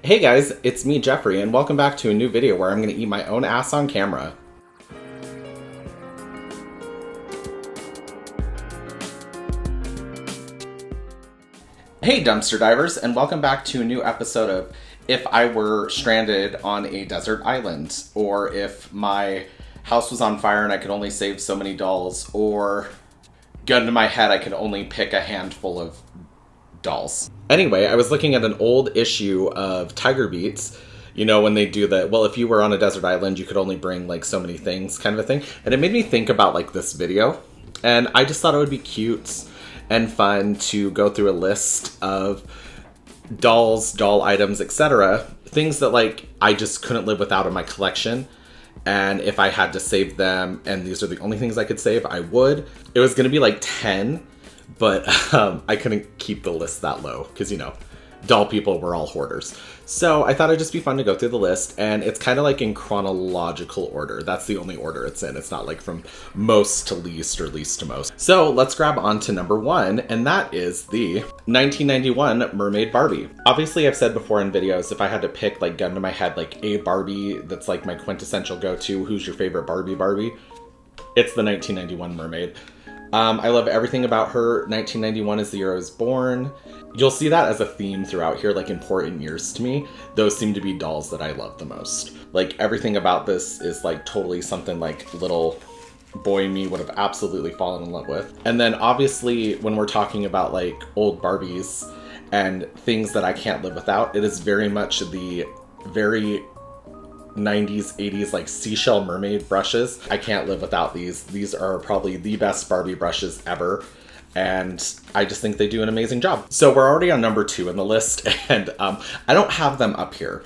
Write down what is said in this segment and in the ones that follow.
Hey guys, it's me, Jeffrey, and welcome back to a new video where I'm going to eat my own ass on camera. Hey dumpster divers, and welcome back to a new episode of If I Were Stranded on a Desert Island, or if my house was on fire and I could only save so many dolls, or gun to my head, I could only pick a handful of dolls. Anyway, I was looking at an old issue of Tiger Beats, you know, when they do the, well, if you were on a desert island, you could only bring like so many things kind of a thing. And it made me think about like this video. And I just thought it would be cute and fun to go through a list of dolls, doll items, etc. Things that like I just couldn't live without in my collection. And if I had to save them, and these are the only things I could save, I would. It was going to be like 10. But I couldn't keep the list that low because, you know, doll people were all hoarders. So I thought it'd just be fun to go through the list, and it's kind of like in chronological order. That's the only order it's in. It's not like from most to least or least to most. So let's grab on to number 1, and that is the 1991 Mermaid Barbie. Obviously, I've said before in videos, if I had to pick, like, gun to my head, like a Barbie that's like my quintessential go-to, who's your favorite Barbie? It's the 1991 Mermaid. I love everything about her. 1991 is the year I was born. You'll see that as a theme throughout here, like important years to me. Those seem to be dolls that I love the most. Like everything about this is like totally something like little boy me would have absolutely fallen in love with. And then obviously when we're talking about like old Barbies and things that I can't live without, it is very much the very 90s, 80s, like seashell mermaid brushes. I can't live without these. These are probably the best Barbie brushes ever. And I just think they do an amazing job. So we're already on number 2 in the list, and I don't have them up here.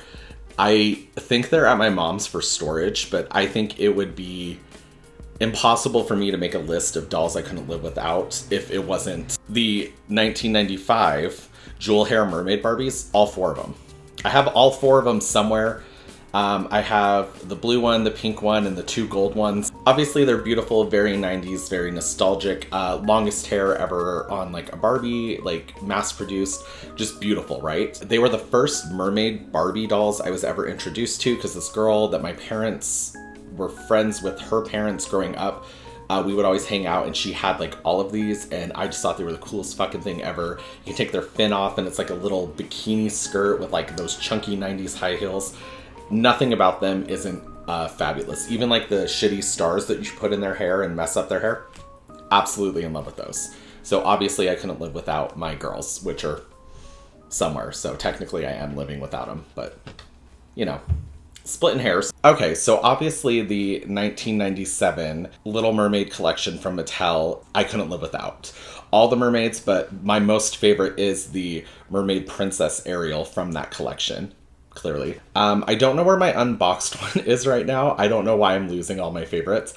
I think they're at my mom's for storage, but I think it would be impossible for me to make a list of dolls I couldn't live without if it wasn't the 1995 jewel hair mermaid Barbies, all 4 of them. I have all 4 of them somewhere. I have the blue one, the pink one, and the 2 gold ones. Obviously, they're beautiful, very 90s, very nostalgic. Longest hair ever on like a Barbie, like mass-produced. Just beautiful, right? They were the first mermaid Barbie dolls I was ever introduced to because this girl that my parents were friends with her parents growing up, we would always hang out and she had like all of these and I just thought they were the coolest fucking thing ever. You can take their fin off and it's like a little bikini skirt with like those chunky 90s high heels. Nothing about them isn't fabulous. Even like the shitty stars that you put in their hair and mess up their hair, absolutely in love with those. So obviously I couldn't live without my girls, which are somewhere. So technically I am living without them, but you know, splitting hairs. Okay, so obviously the 1997 Little Mermaid collection from Mattel, I couldn't live without. All the mermaids, but my most favorite is the Mermaid Princess Ariel from that collection. Clearly. I don't know where my unboxed one is right now. I don't know why I'm losing all my favorites.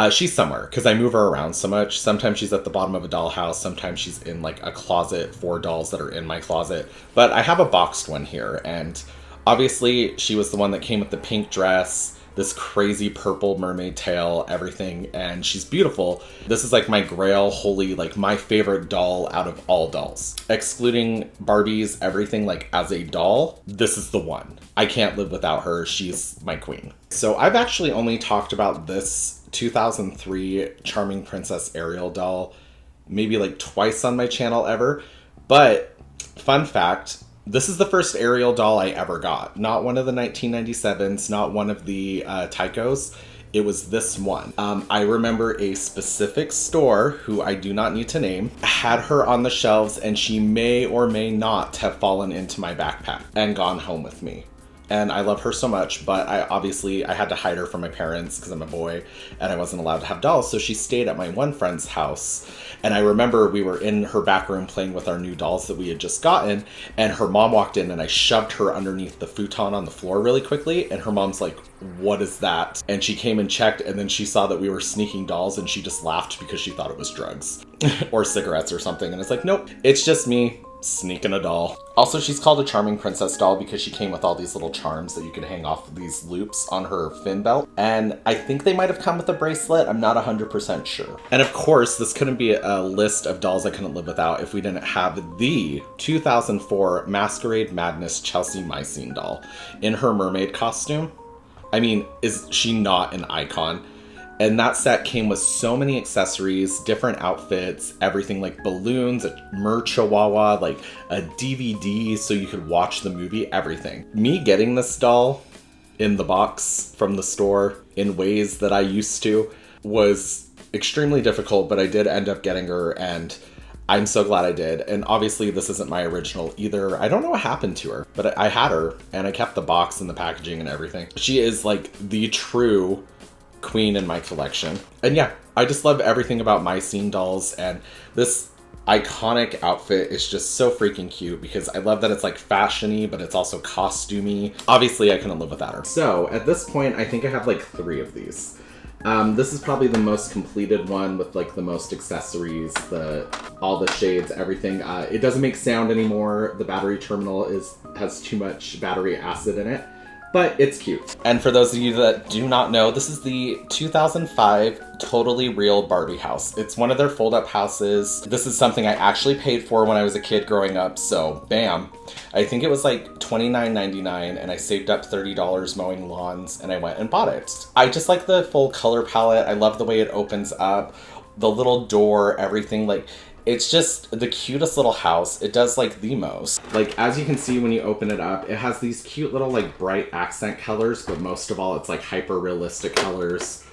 She's somewhere because I move her around so much. Sometimes she's at the bottom of a dollhouse. Sometimes she's in like a closet for dolls that are in my closet. But I have a boxed one here. And obviously she was the one that came with the pink dress, this crazy purple mermaid tail, everything. And she's beautiful. This is like my grail, holy, like my favorite doll out of all dolls. Excluding Barbie's everything like as a doll, this is the one. I can't live without her. She's my queen. So I've actually only talked about this 2003 Charming Princess Ariel doll maybe like twice on my channel ever. But fun fact, this is the first Ariel doll I ever got. Not one of the 1997s, not one of the Tychos. It was this one. I remember a specific store, who I do not need to name, had her on the shelves and she may or may not have fallen into my backpack and gone home with me. And I love her so much, but I had to hide her from my parents because I'm a boy and I wasn't allowed to have dolls. So she stayed at my one friend's house. And I remember we were in her back room playing with our new dolls that we had just gotten. And her mom walked in and I shoved her underneath the futon on the floor really quickly. And her mom's like, "What is that?" And she came and checked and then she saw that we were sneaking dolls and she just laughed because she thought it was drugs or cigarettes or something. And it's like, nope, it's just me sneaking a doll. Also, she's called a charming princess doll because she came with all these little charms that you could hang off these loops on her fin belt. And I think they might have come with a bracelet. I'm not 100% sure. And of course, this couldn't be a list of dolls I couldn't live without if we didn't have the 2004 Masquerade Madness Chelsea Mycene doll in her mermaid costume. I mean, is she not an icon? And that set came with so many accessories, different outfits, everything like balloons, a mer-chihuahua, like a DVD so you could watch the movie, everything. Me getting this doll in the box from the store in ways that I used to was extremely difficult, but I did end up getting her, and I'm so glad I did. And obviously this isn't my original either. I don't know what happened to her, but I had her and I kept the box and the packaging and everything. She is like the true queen in my collection. And yeah, I just love everything about Mycene dolls, and this iconic outfit is just so freaking cute because I love that it's like fashiony, but it's also costumey. Obviously I couldn't live without her. So at this point, I think I have like 3 of these. This is probably the most completed one with like the most accessories, all the shades, everything. It doesn't make sound anymore. The battery terminal has too much battery acid in it, but it's cute. And for those of you that do not know, this is the 2005 Totally Real Barbie house. It's one of their fold-up houses. This is something I actually paid for when I was a kid growing up, so bam. I think it was like $29.99, and I saved up $30 mowing lawns, and I went and bought it. I just like the full color palette. I love the way it opens up, the little door, everything. Like, it's just the cutest little house. It does like the most. Like, as you can see when you open it up, it has these cute little like bright accent colors, but most of all, it's like hyper realistic colors.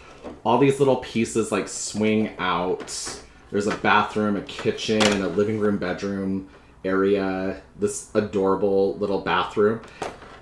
All these little pieces like swing out. There's a bathroom, a kitchen, a living room, bedroom area, this adorable little bathroom.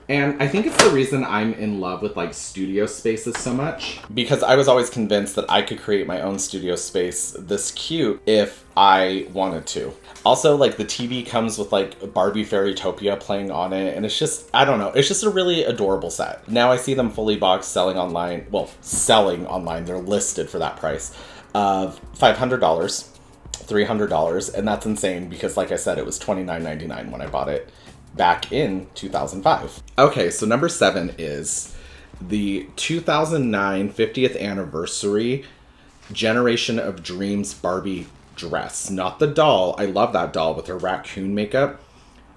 And I think it's the reason I'm in love with like studio spaces so much, because I was always convinced that I could create my own studio space this cute if I wanted to. Also, like, the TV comes with like Barbie Fairytopia playing on it, and it's just, I don't know, it's just a really adorable set. Now I see them fully boxed selling online. Well, selling online, they're listed for that price of $500, $300, and that's insane because, like I said, it was $29.99 when I bought it back in 2005. Okay, so number 7 is the 2009 50th anniversary Generation of Dreams Barbie dress. Not the doll. I love that doll with her raccoon makeup.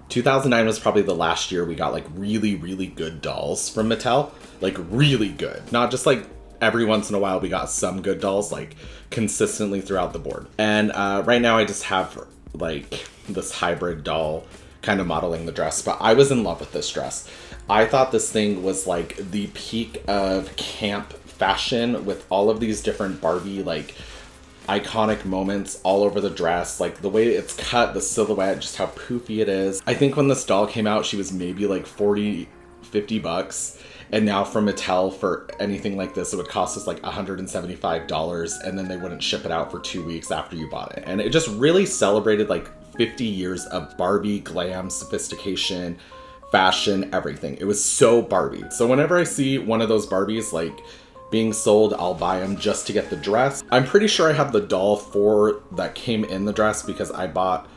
2009 was probably the last year we got like really, really good dolls from Mattel. Like, really good. Not just like every once in a while we got some good dolls, like consistently throughout the board. And right now I just have like this hybrid doll kind of modeling the dress, but I was in love with this dress. I thought this thing was like the peak of camp fashion with all of these different Barbie like iconic moments all over the dress, like the way it's cut, the silhouette, just how poofy it is. I think when this doll came out, she was maybe like $40-$50, and now from Mattel for anything like this, it would cost us like $175, and then they wouldn't ship it out for 2 weeks after you bought it. And it just really celebrated like 50 years of Barbie glam, sophistication, fashion, everything. It was so Barbie. So whenever I see one of those Barbies like being sold, I'll buy them just to get the dress. I'm pretty sure I have the doll that came in the dress because I bought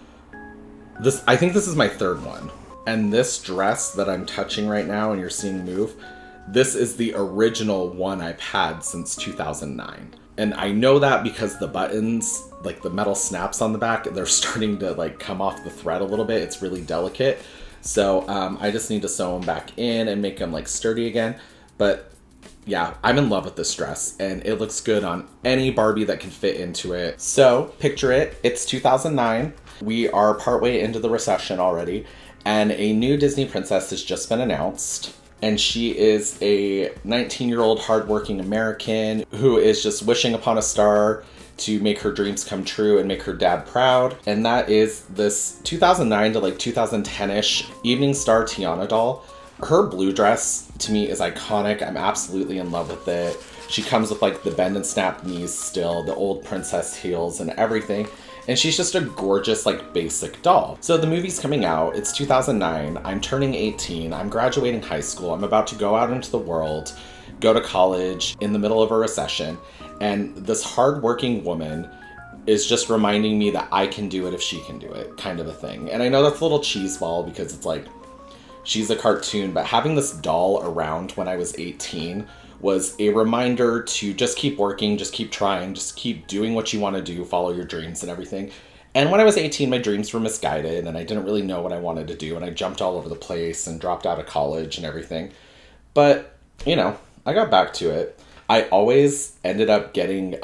this. I think this is my 3rd one. And this dress that I'm touching right now and you're seeing move, this is the original one I've had since 2009. And I know that because the buttons, like the metal snaps on the back, they're starting to like come off the thread a little bit. It's really delicate. So I just need to sew them back in and make them like sturdy again. But yeah, I'm in love with this dress, and it looks good on any Barbie that can fit into it. So picture it, it's 2009. We are partway into the recession already, and a new Disney princess has just been announced. And she is a 19-year-old hardworking American who is just wishing upon a star to make her dreams come true and make her dad proud. And that is this 2009 to like 2010-ish Evening Star Tiana doll. Her blue dress to me is iconic. I'm absolutely in love with it. She comes with like the bend and snap knees still, the old princess heels and everything. And she's just a gorgeous, like, basic doll. So the movie's coming out. It's 2009. I'm turning 18. I'm graduating high school. I'm about to go out into the world, go to college in the middle of a recession. And this hardworking woman is just reminding me that I can do it if she can do it, kind of a thing. And I know that's a little cheeseball because it's like, she's a cartoon, but having this doll around when I was 18 was a reminder to just keep working, just keep trying, just keep doing what you want to do, follow your dreams and everything. And when I was 18, my dreams were misguided and I didn't really know what I wanted to do, and I jumped all over the place and dropped out of college and everything. But, you know, I got back to it. I always ended up getting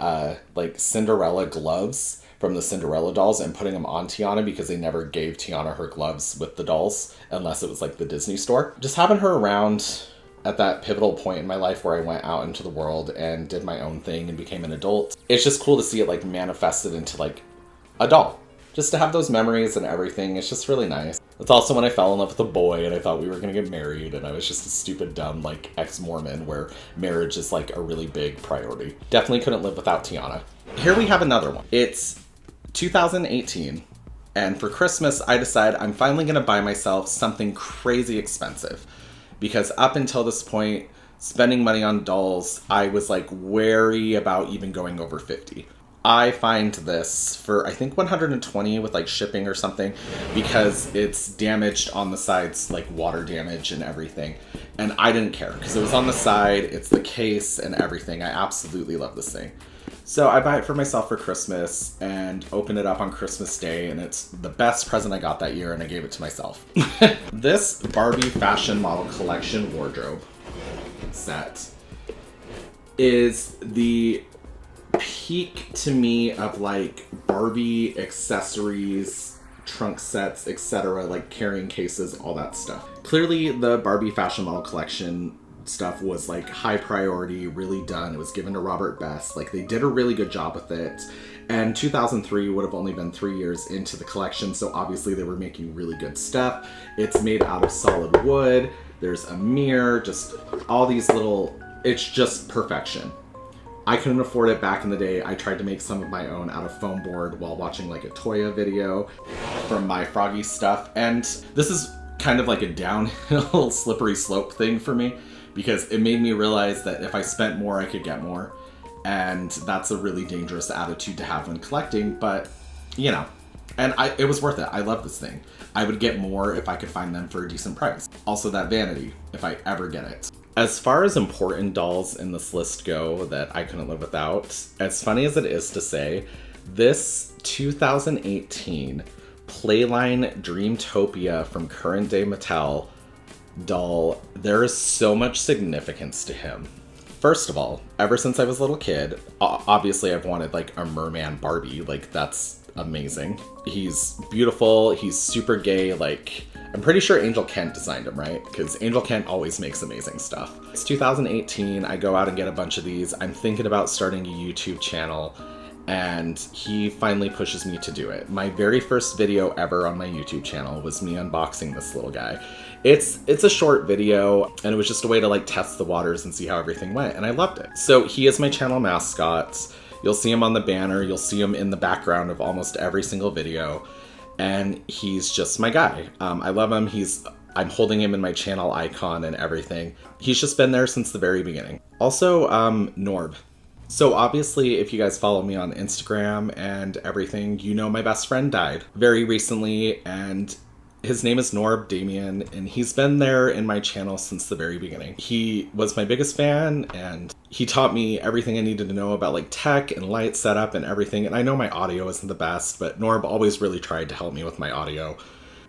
like Cinderella gloves from the Cinderella dolls and putting them on Tiana because they never gave Tiana her gloves with the dolls unless it was like the Disney store. Just having her around at that pivotal point in my life where I went out into the world and did my own thing and became an adult. It's just cool to see it like manifested into like a doll. Just to have those memories and everything, it's just really nice. It's also when I fell in love with a boy and I thought we were gonna get married, and I was just a stupid, dumb, like, ex-Mormon where marriage is like a really big priority. Definitely couldn't live without Tiana. Here we have another one. It's 2018, and for Christmas I decide I'm finally gonna buy myself something crazy expensive. Because up until this point, spending money on dolls, I was like wary about even going over 50. I find this for, I think, 120 with like shipping or something, because it's damaged on the sides, like water damage and everything. And I didn't care because it was on the side, it's the case and everything. I absolutely love this thing. So I buy it for myself for Christmas and open it up on Christmas Day, and it's the best present I got that year, and I gave it to myself. This Barbie Fashion Model Collection wardrobe set is the peak to me of like Barbie accessories, trunk sets, etc., like carrying cases, all that stuff. Clearly the Barbie Fashion Model Collection stuff was like high priority, really done. It was given to Robert Best. Like, they did a really good job with it. And 2003 would have only been 3 years into the collection, so obviously they were making really good stuff. It's made out of solid wood. There's a mirror, just all these little, it's just perfection. I couldn't afford it back in the day. I tried to make some of my own out of foam board while watching like a Toya video from My Froggy Stuff. And this is kind of like a downhill slippery slope thing for me, because it made me realize that if I spent more, I could get more. And that's a really dangerous attitude to have when collecting, but you know, and it was worth it. I love this thing. I would get more if I could find them for a decent price. Also that vanity, if I ever get it. As far as important dolls in this list go that I couldn't live without, as funny as it is to say, this 2018 Playline Dreamtopia from current day Mattel doll, there is so much significance to him. First of all, ever since I was a little kid, obviously I've wanted like a merman Barbie, like that's amazing. He's beautiful, he's super gay, like I'm pretty sure Angel Kent designed him, right? Because Angel Kent always makes amazing stuff. It's 2018, I go out and get a bunch of these. I'm thinking about starting a YouTube channel, and he finally pushes me to do it. My very first video ever on my YouTube channel was me unboxing this little guy. It's a short video, and it was just a way to like test the waters and see how everything went, and I loved it. So he is my channel mascot. You'll see him on the banner, you'll see him in the background of almost every single video, and he's just my guy. I love him. I'm holding him in my channel icon and everything. He's just been there since the very beginning. Also, Norb. So obviously, if you guys follow me on Instagram and everything, you know my best friend died very recently, and his name is Norb Damien, and he's been there in my channel since the very beginning. He was my biggest fan, and he taught me everything I needed to know about like tech and light setup and everything. And I know my audio isn't the best, but Norb always really tried to help me with my audio.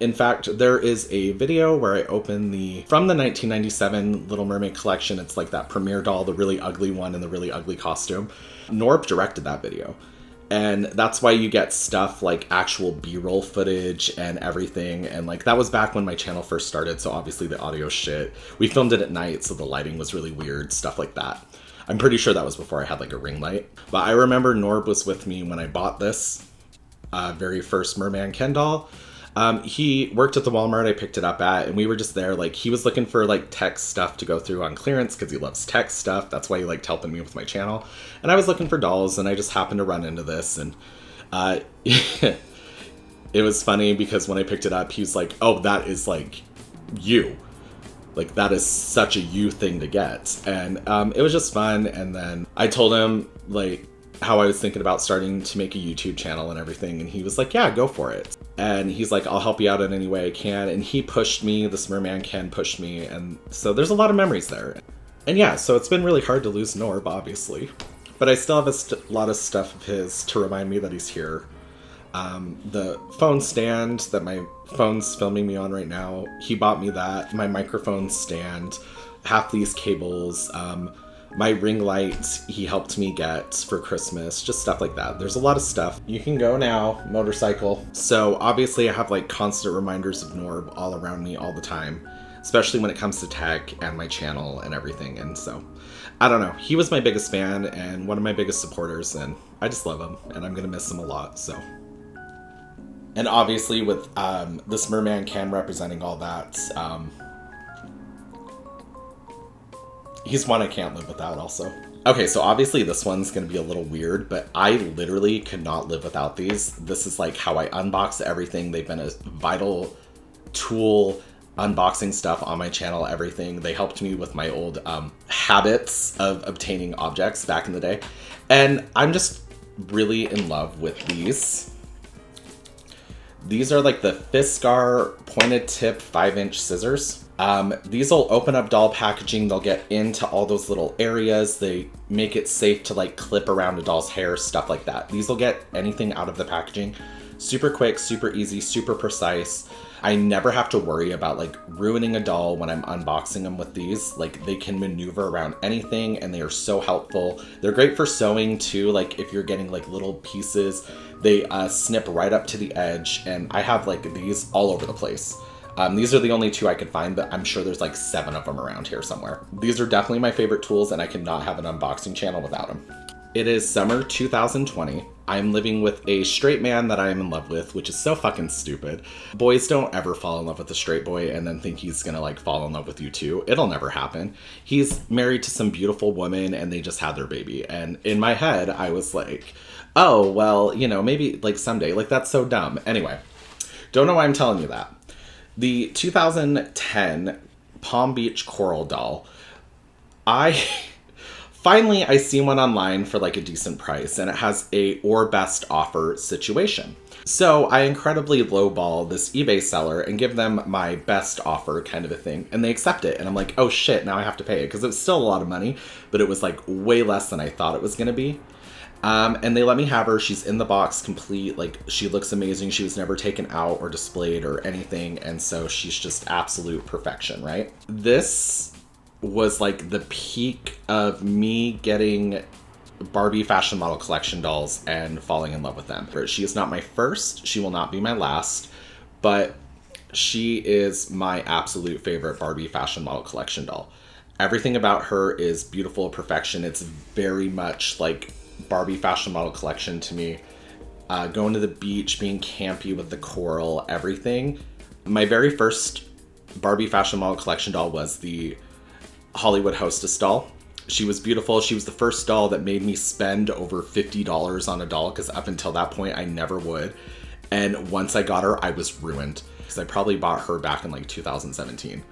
In fact, there is a video where I open from the 1997 Little Mermaid collection. It's like that premiere doll, the really ugly one in the really ugly costume. Norb directed that video. And that's why you get stuff like actual B-roll footage and everything. And like that was back when my channel first started, so obviously the audio shit. We filmed it at night, so the lighting was really weird, stuff like that. I'm pretty sure that was before I had like a ring light. But I remember Norb was with me when I bought this very first Merman Ken doll. He worked at the Walmart I picked it up at, and we were just there. Like, he was looking for like tech stuff to go through on clearance because he loves tech stuff. That's why he liked helping me with my channel. And I was looking for dolls, and I just happened to run into this, and it was funny because when I picked it up, he was like, "Oh, that is like you. Like, that is such a you thing to get." And it was just fun. And then I told him, like, how I was thinking about starting to make a YouTube channel and everything. And he was like, yeah, go for it. And he's like, I'll help you out in any way I can. And he pushed me, this merman Ken pushed me. And so there's a lot of memories there. And yeah, so it's been really hard to lose Norb, obviously. But I still have a lot of stuff of his to remind me that he's here. The phone stand that my phone's filming me on right now, he bought me that. My microphone stand, half these cables, my ring light he helped me get for Christmas, just stuff like that. There's a lot of stuff. You can go now, motorcycle. So obviously I have like constant reminders of Norb all around me all the time, especially when it comes to tech and my channel and everything. And so, I don't know, he was my biggest fan and one of my biggest supporters, and I just love him and I'm gonna miss him a lot, so. And obviously with this merman Ken representing all that, he's one I can't live without also. Okay, so obviously this one's gonna be a little weird, but I literally could not live without these. This is like how I unbox everything. They've been a vital tool, unboxing stuff on my channel, everything. They helped me with my old habits of obtaining objects back in the day. And I'm just really in love with these. These are like the Fiskars pointed tip 5-inch scissors. These will open up doll packaging. They'll get into all those little areas. They make it safe to like clip around a doll's hair, stuff like that. These will get anything out of the packaging. Super quick, super easy, super precise. I never have to worry about like ruining a doll when I'm unboxing them with these. Like they can maneuver around anything and they are so helpful. They're great for sewing too. Like if you're getting like little pieces, they snip right up to the edge, and I have like these all over the place. These are the only two I could find, but I'm sure there's like 7 of them around here somewhere. These are definitely my favorite tools, and I could not have an unboxing channel without them. It is summer 2020. I'm living with a straight man that I am in love with, which is so fucking stupid. Boys don't ever fall in love with a straight boy and then think he's gonna like fall in love with you too. It'll never happen. He's married to some beautiful woman and they just had their baby. And in my head, I was like, oh, well, you know, maybe like someday. Like that's so dumb. Anyway, don't know why I'm telling you that. The 2010 Palm Beach Coral doll. Finally, I see one online for like a decent price, and it has a or best offer situation. So I incredibly lowball this eBay seller and give them my best offer kind of a thing, and they accept it. And I'm like, oh shit, now I have to pay it, because it was still a lot of money, but it was like way less than I thought it was gonna be. And they let me have her. She's in the box complete. Like she looks amazing. She was never taken out or displayed or anything. And so she's just absolute perfection, right? This was like the peak of me getting Barbie fashion model collection dolls and falling in love with them. She is not my first, she will not be my last, but she is my absolute favorite Barbie fashion model collection doll. Everything about her is beautiful perfection. It's very much like Barbie fashion model collection to me. Going to the beach, being campy with the coral, everything. My very first Barbie fashion model collection doll was the Hollywood Hostess doll. She was beautiful. She was the first doll that made me spend over $50 on a doll, because up until that point I never would. And once I got her, I was ruined, because I probably bought her back in like 2017.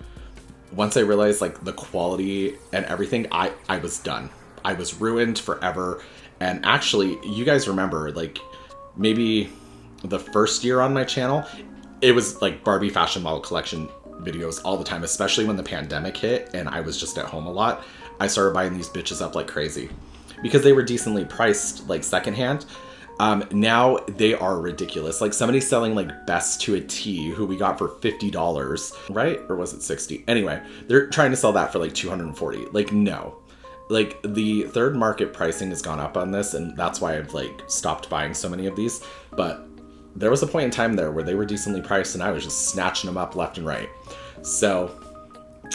Once I realized like the quality and everything, I was done. I was ruined forever. And actually, you guys remember like maybe the first year on my channel, it was like Barbie fashion model collection videos all the time, especially when the pandemic hit and I was just at home a lot. I started buying these bitches up like crazy because they were decently priced, like secondhand. Now they are ridiculous. Like somebody's selling like Best to a T, who we got for $50, right? Or was it 60? Anyway, they're trying to sell that for like 240. Like, no. Like the third market pricing has gone up on this, and that's why I've like stopped buying so many of these. But there was a point in time there where they were decently priced and I was just snatching them up left and right. So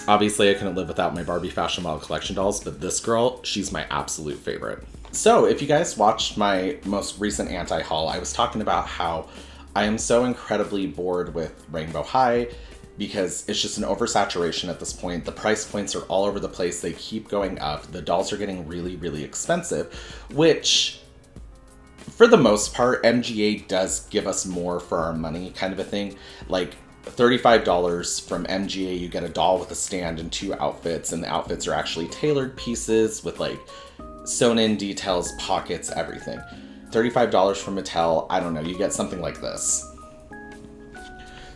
obviously I couldn't live without my Barbie fashion model collection dolls, but this girl, she's my absolute favorite. So if you guys watched my most recent anti-haul, I was talking about how I am so incredibly bored with Rainbow High because it's just an oversaturation at this point. The price points are all over the place. They keep going up. The dolls are getting really, really expensive, which for the most part, MGA does give us more for our money kind of a thing. Like $35 from MGA, you get a doll with a stand and 2 outfits, and the outfits are actually tailored pieces with like sewn in details, pockets, everything. $35 from Mattel, I don't know, you get something like this.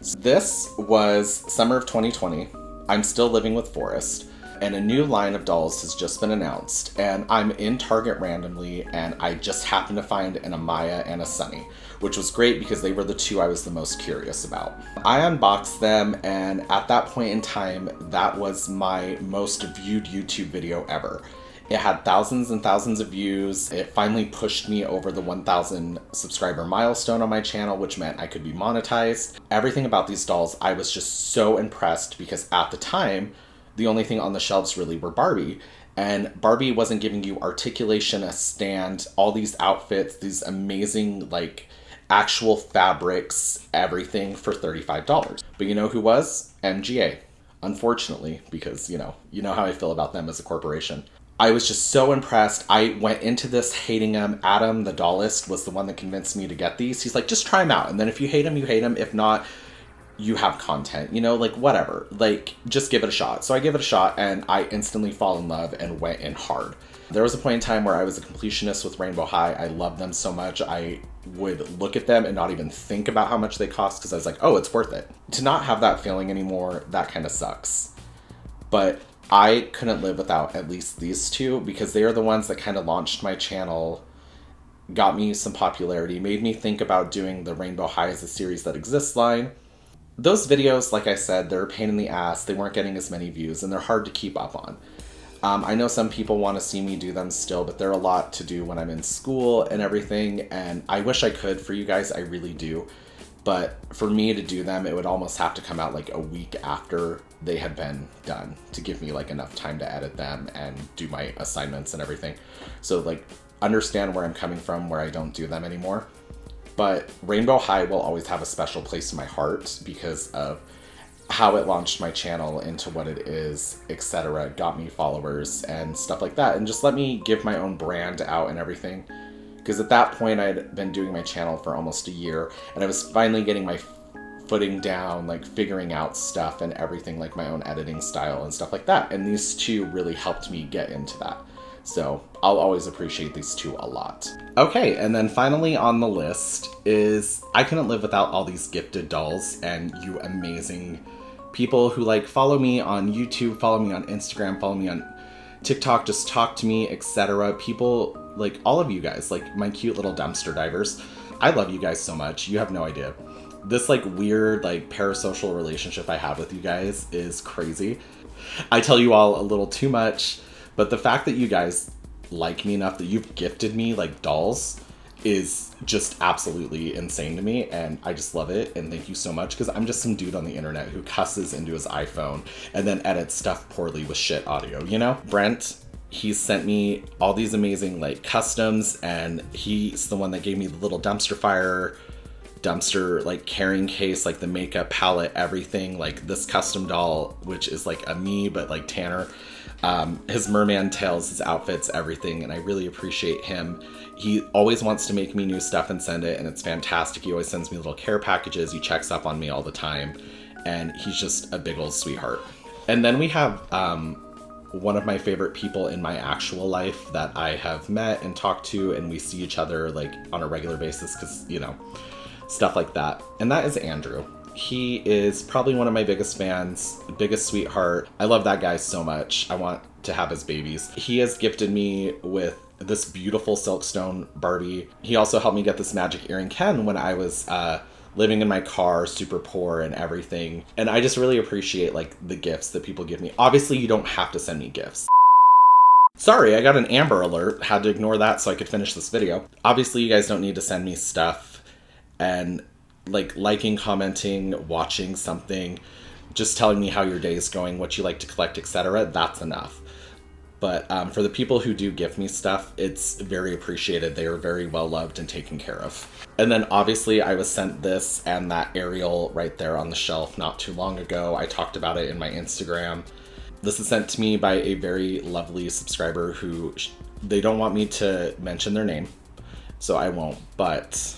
So this was summer of 2020. I'm still living with Forrest, and a new line of dolls has just been announced, and I'm in Target randomly, and I just happened to find an Amaya and a Sunny, which was great because they were the two I was the most curious about. I unboxed them, and at that point in time, that was my most viewed YouTube video ever. It had thousands and thousands of views. It finally pushed me over the 1,000 subscriber milestone on my channel, which meant I could be monetized. Everything about these dolls, I was just so impressed because at the time, the only thing on the shelves really were Barbie. And Barbie wasn't giving you articulation, a stand, all these outfits, these amazing, like, actual fabrics, everything for $35. But you know who was? MGA. Unfortunately, because, you know how I feel about them as a corporation. I was just so impressed. I went into this hating them. Adam, the dollist, was the one that convinced me to get these. He's like, just try them out. And then if you hate them, you hate them. If not, you have content, like whatever, like just give it a shot. So I give it a shot and I instantly fall in love and went in hard. There was a point in time where I was a completionist with Rainbow High. I loved them so much. I would look at them and not even think about how much they cost because I was like, oh, it's worth it. To not have that feeling anymore, that kind of sucks. But I couldn't live without at least these two because they are the ones that kind of launched my channel, got me some popularity, made me think about doing the Rainbow High as a series that exists line. Those videos, like I said, they're a pain in the ass. They weren't getting as many views and they're hard to keep up on. I know some people want to see me do them still, but they're a lot to do when I'm in school and everything. And I wish I could for you guys, I really do. But for me to do them, it would almost have to come out like a week after they had been done to give me like enough time to edit them and do my assignments and everything. So like understand where I'm coming from, where I don't do them anymore. But Rainbow High will always have a special place in my heart because of how it launched my channel into what it is, etc. Got me followers and stuff like that. And just let me give my own brand out and everything. Because at that point, I'd been doing my channel for almost a year. And I was finally getting my footing down, like figuring out stuff and everything, like my own editing style and stuff like that. And these two really helped me get into that. So I'll always appreciate these two a lot. Okay, and then finally on the list is I couldn't live without all these gifted dolls and you amazing people who like follow me on YouTube, follow me on Instagram, follow me on TikTok, just talk to me, etc. People, like all of you guys, like my cute little dumpster divers. I love you guys so much. You have no idea. This like weird like parasocial relationship I have with you guys is crazy. I tell you all a little too much. But the fact that you guys like me enough that you've gifted me like dolls is just absolutely insane to me. And I just love it. And thank you so much because I'm just some dude on the internet who cusses into his iPhone and then edits stuff poorly with shit audio, Brent, he's sent me all these amazing like customs and he's the one that gave me the little dumpster like carrying case, like the makeup palette, everything, like this custom doll, which is like a me, but like Tanner. His merman tails, his outfits, everything, and I really appreciate him. He always wants to make me new stuff and send it, and it's fantastic. He always sends me little care packages. He checks up on me all the time, and he's just a big old sweetheart. And then we have one of my favorite people in my actual life that I have met and talked to, and we see each other like on a regular basis because, stuff like that. And that is Andrew. He is probably one of my biggest fans, biggest sweetheart. I love that guy so much. I want to have his babies. He has gifted me with this beautiful Silkstone Barbie. He also helped me get this magic earring Ken when I was living in my car, super poor and everything. And I just really appreciate like the gifts that people give me. Obviously, you don't have to send me gifts. Sorry, I got an Amber Alert. Had to ignore that so I could finish this video. Obviously, you guys don't need to send me stuff and like liking, commenting, watching something, just telling me how your day is going, what you like to collect, etc. That's enough. But for the people who do give me stuff, it's very appreciated. They are very well loved and taken care of. And then obviously I was sent this and that Ariel right there on the shelf not too long ago. I talked about it in my Instagram. This is sent to me by a very lovely subscriber who they don't want me to mention their name, so I won't, but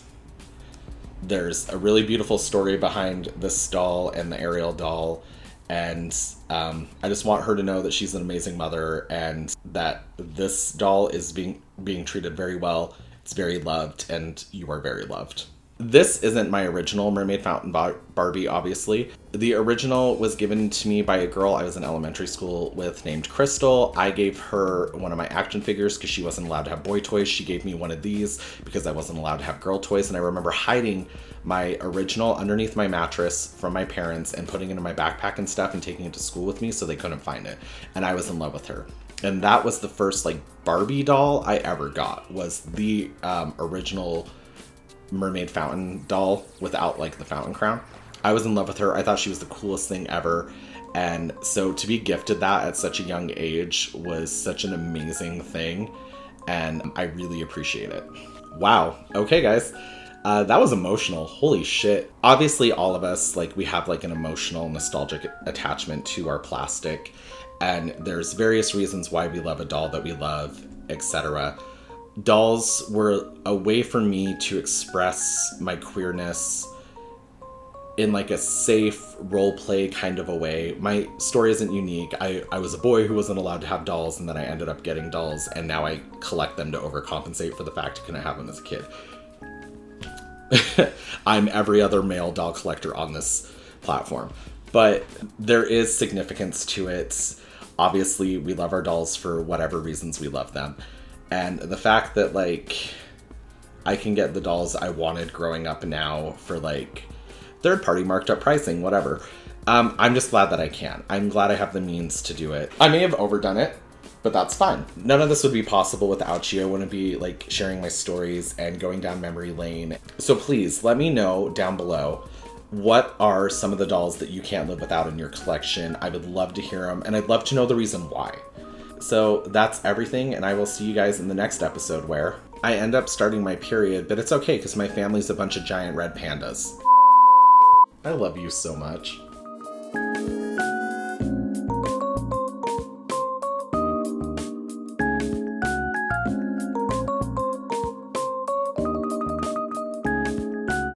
there's a really beautiful story behind this doll and the Ariel doll, And I just want her to know that she's an amazing mother and that this doll is being treated very well. It's very loved, and you are very loved. This isn't my original Mermaid Fountain Barbie, obviously. The original was given to me by a girl I was in elementary school with named Crystal. I gave her one of my action figures because she wasn't allowed to have boy toys. She gave me one of these because I wasn't allowed to have girl toys. And I remember hiding my original underneath my mattress from my parents and putting it in my backpack and stuff and taking it to school with me so they couldn't find it. And I was in love with her. And that was the first like Barbie doll I ever got, was the original Mermaid Fountain doll without like the fountain crown. I was in love with her. I thought she was the coolest thing ever. And so to be gifted that at such a young age was such an amazing thing. And I really appreciate it. Wow. Okay, guys. That was emotional. Holy shit. Obviously, all of us, like, we have like an emotional, nostalgic attachment to our plastic. And there's various reasons why we love a doll that we love, etc. Dolls were a way for me to express my queerness in like a safe role play kind of a way. My story isn't unique. I was a boy who wasn't allowed to have dolls, and then I ended up getting dolls, and now I collect them to overcompensate for the fact I couldn't have them as a kid. I'm every other male doll collector on this platform. But there is significance to it. Obviously, we love our dolls for whatever reasons we love them. And the fact that, like, I can get the dolls I wanted growing up now for, like, third-party marked up pricing, whatever. I'm just glad that I can. I'm glad I have the means to do it. I may have overdone it, but that's fine. None of this would be possible without you. I wouldn't be, like, sharing my stories and going down memory lane. So please, let me know down below, what are some of the dolls that you can't live without in your collection? I would love to hear them, and I'd love to know the reason why. So that's everything, and I will see you guys in the next episode where I end up starting my period, but it's okay because my family's a bunch of giant red pandas. I love you so much.